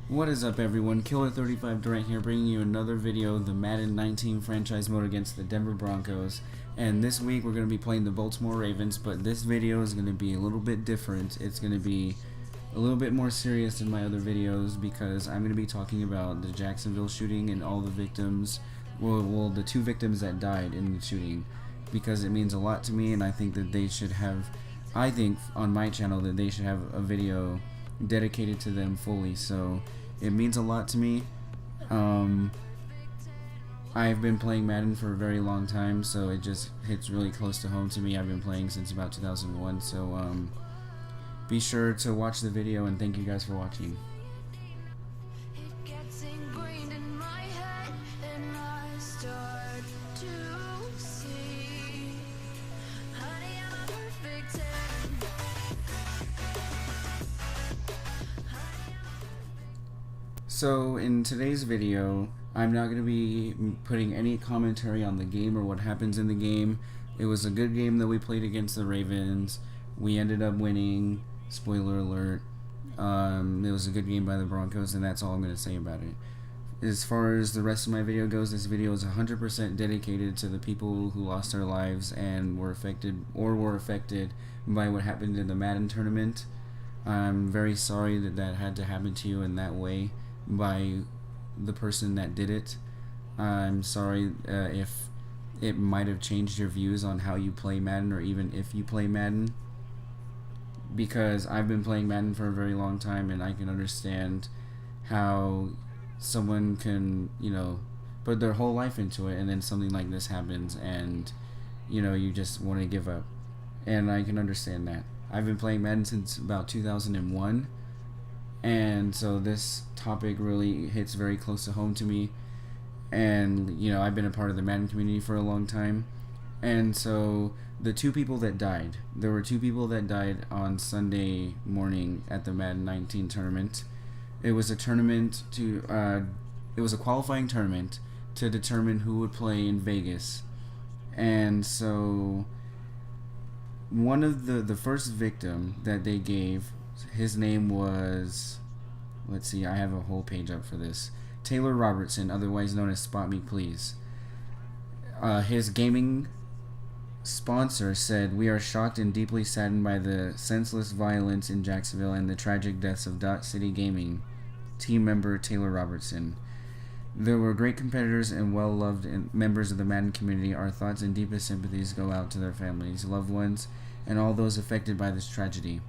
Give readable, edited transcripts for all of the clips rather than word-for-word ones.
What is up, everyone? Killer35 Durant here, bringing you another video of the Madden 19 franchise mode against the Denver Broncos. And this week we're going to be playing the Baltimore Ravens, but this video is going to be a little bit different. It's going to be a little bit more serious than my other videos because I'm going to be talking about the Jacksonville shooting and all the victims, well, the two victims that died in the shooting, because it means a lot to me, and I think that they should have, I think on my channel that they should have a video dedicated to them fully. So it means a lot to me. I've been playing Madden for a very long time, so it just hits really close to home to me. I've been playing since about 2001, so be sure to watch the video, and thank you guys for watching. So in today's video, I'm not going to be putting any commentary on the game or what happens in the game. It was a good game that we played against the Ravens. We ended up winning. Spoiler alert. It was a good game by the Broncos, and that's all I'm going to say about it. As far as the rest of my video goes, this video is 100% dedicated to the people who lost their lives and were affected by what happened in the Madden tournament. I'm very sorry that that had to happen to you in that way by the person that did it. I'm sorry if it might have changed your views on how you play Madden, or even if you play Madden, because I've been playing Madden for a very long time, and I can understand how someone can, put their whole life into it, and then something like this happens, and you just want to give up. And I can understand that. I've been playing Madden since about 2001, and so this topic really hits very close to home to me. And I've been a part of the Madden community for a long time. And so the two people that died, there were two people that died on Sunday morning at the Madden 19 tournament. It was a tournament it was a qualifying tournament to determine who would play in Vegas. And so one of the first victim that they gave, his name was, let's see, I have a whole page up for this, Taylor Robertson, otherwise known as Spot Me Please. His gaming sponsor said, "We are shocked and deeply saddened by the senseless violence in Jacksonville and the tragic deaths of Dot City Gaming team member Taylor Robertson. There were great competitors and well-loved members of the Madden community. Our thoughts and deepest sympathies go out to their families, loved ones, and all those affected by this tragedy."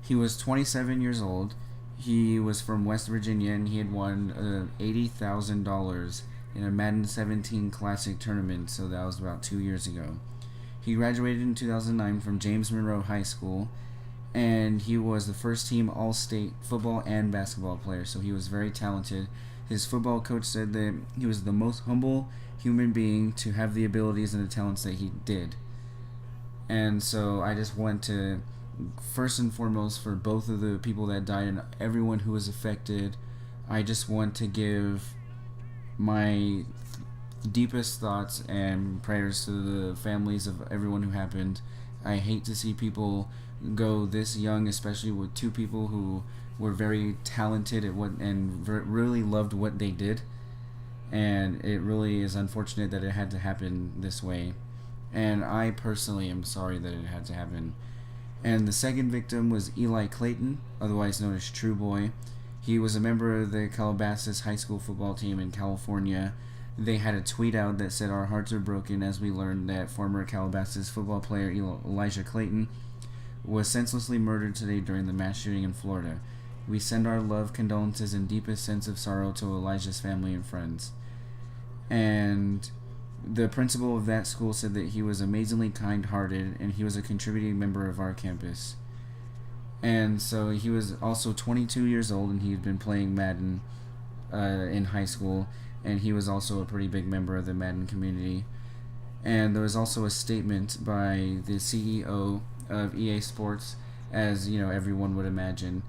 He was 27 years old. He was from West Virginia, and he had won $80,000 in a Madden 17 Classic tournament, so that was about 2 years ago. He graduated in 2009 from James Monroe High School, and he was the first team All-State football and basketball player, so he was very talented. His football coach said that he was the most humble human being to have the abilities and the talents that he did. And so I just want to, first and foremost, for both of the people that died and everyone who was affected, I just want to give my deepest thoughts and prayers to the families of everyone who happened. I hate to see people go this young, especially with two people who were very talented at what and really loved what they did. And it really is unfortunate that it had to happen this way. And I personally am sorry that it had to happen. And the second victim was Eli Clayton, otherwise known as True Boy. He was a member of the Calabasas high school football team in California. They had a tweet out that said, "Our hearts are broken as we learned that former Calabasas football player Elijah Clayton was senselessly murdered today during the mass shooting in Florida. We send our love, condolences, and deepest sense of sorrow to Elijah's family and friends." And the principal of that school said that he was amazingly kind-hearted, and he was a contributing member of our campus. And so he was also 22 years old, and he had been playing Madden in high school, and he was also a pretty big member of the Madden community. And there was also a statement by the CEO of EA Sports, as everyone would imagine.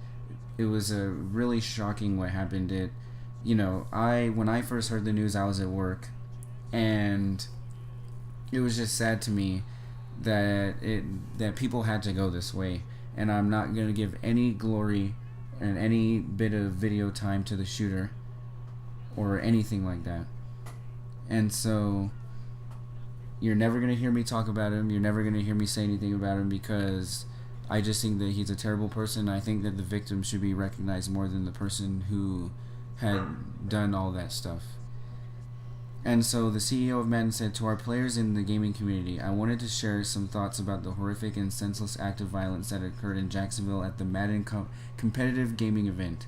It was a really shocking what happened. When I first heard the news, I was at work, and it was just sad to me that people had to go this way. And I'm not going to give any glory and any bit of video time to the shooter or anything like that. And so you're never going to hear me talk about him. You're never going to hear me say anything about him because I just think that he's a terrible person. I think that the victim should be recognized more than the person who had done all that stuff. And so the CEO of Madden said, "To our players in the gaming community, I wanted to share some thoughts about the horrific and senseless act of violence that occurred in Jacksonville at the Madden competitive gaming event.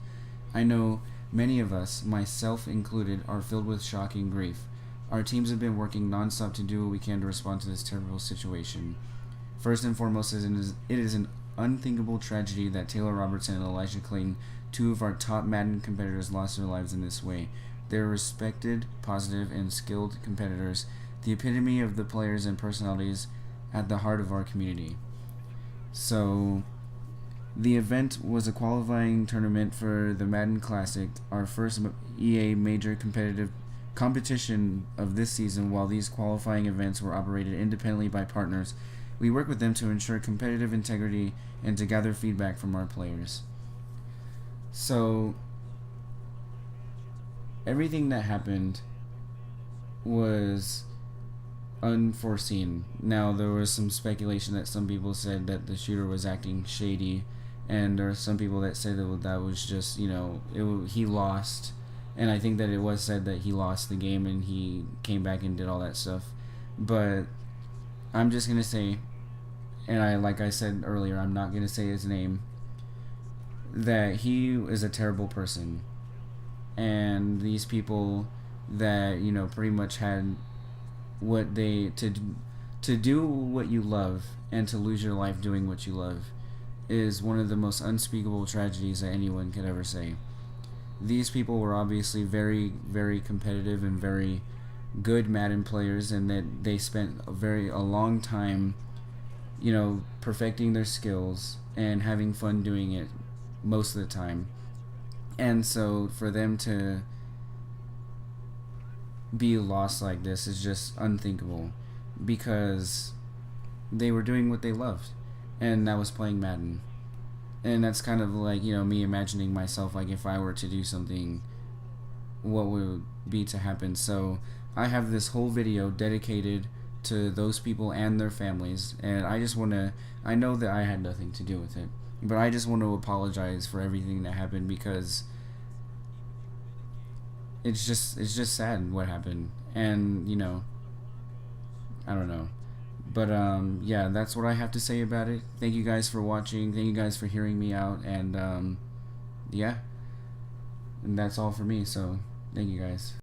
I know many of us, myself included, are filled with shock and grief. Our teams have been working nonstop to do what we can to respond to this terrible situation. First and foremost, it is an unthinkable tragedy that Taylor Robertson and Elijah Clayton, two of our top Madden competitors, lost their lives in this way. They're respected, positive, and skilled competitors, the epitome of the players and personalities at the heart of our community." So, the event was a qualifying tournament for the Madden Classic, our first EA major competitive competition of this season. While these qualifying events were operated independently by partners, we work with them to ensure competitive integrity and to gather feedback from our players. So, everything that happened was unforeseen. Now, there was some speculation that some people said that the shooter was acting shady, and there are some people that said that was just, he lost. And I think that it was said that he lost the game and he came back and did all that stuff. But I'm just going to say, and like I said earlier, I'm not going to say his name, that he is a terrible person. And these people that, pretty much had what they, to do what you love and to lose your life doing what you love is one of the most unspeakable tragedies that anyone could ever say. These people were obviously very, very competitive and very good Madden players, and that they spent a long time, perfecting their skills and having fun doing it most of the time. And so for them to be lost like this is just unthinkable, because they were doing what they loved, and that was playing Madden. And that's kind of like, me imagining myself, like, if I were to do something, what would be to happen. So I have this whole video dedicated to those people and their families, and I know that I had nothing to do with it, but I just want to apologize for everything that happened, because it's just sad what happened. And I don't know. But yeah, that's what I have to say about it. Thank you guys for watching. Thank you guys for hearing me out. And yeah, and that's all for me. So thank you guys.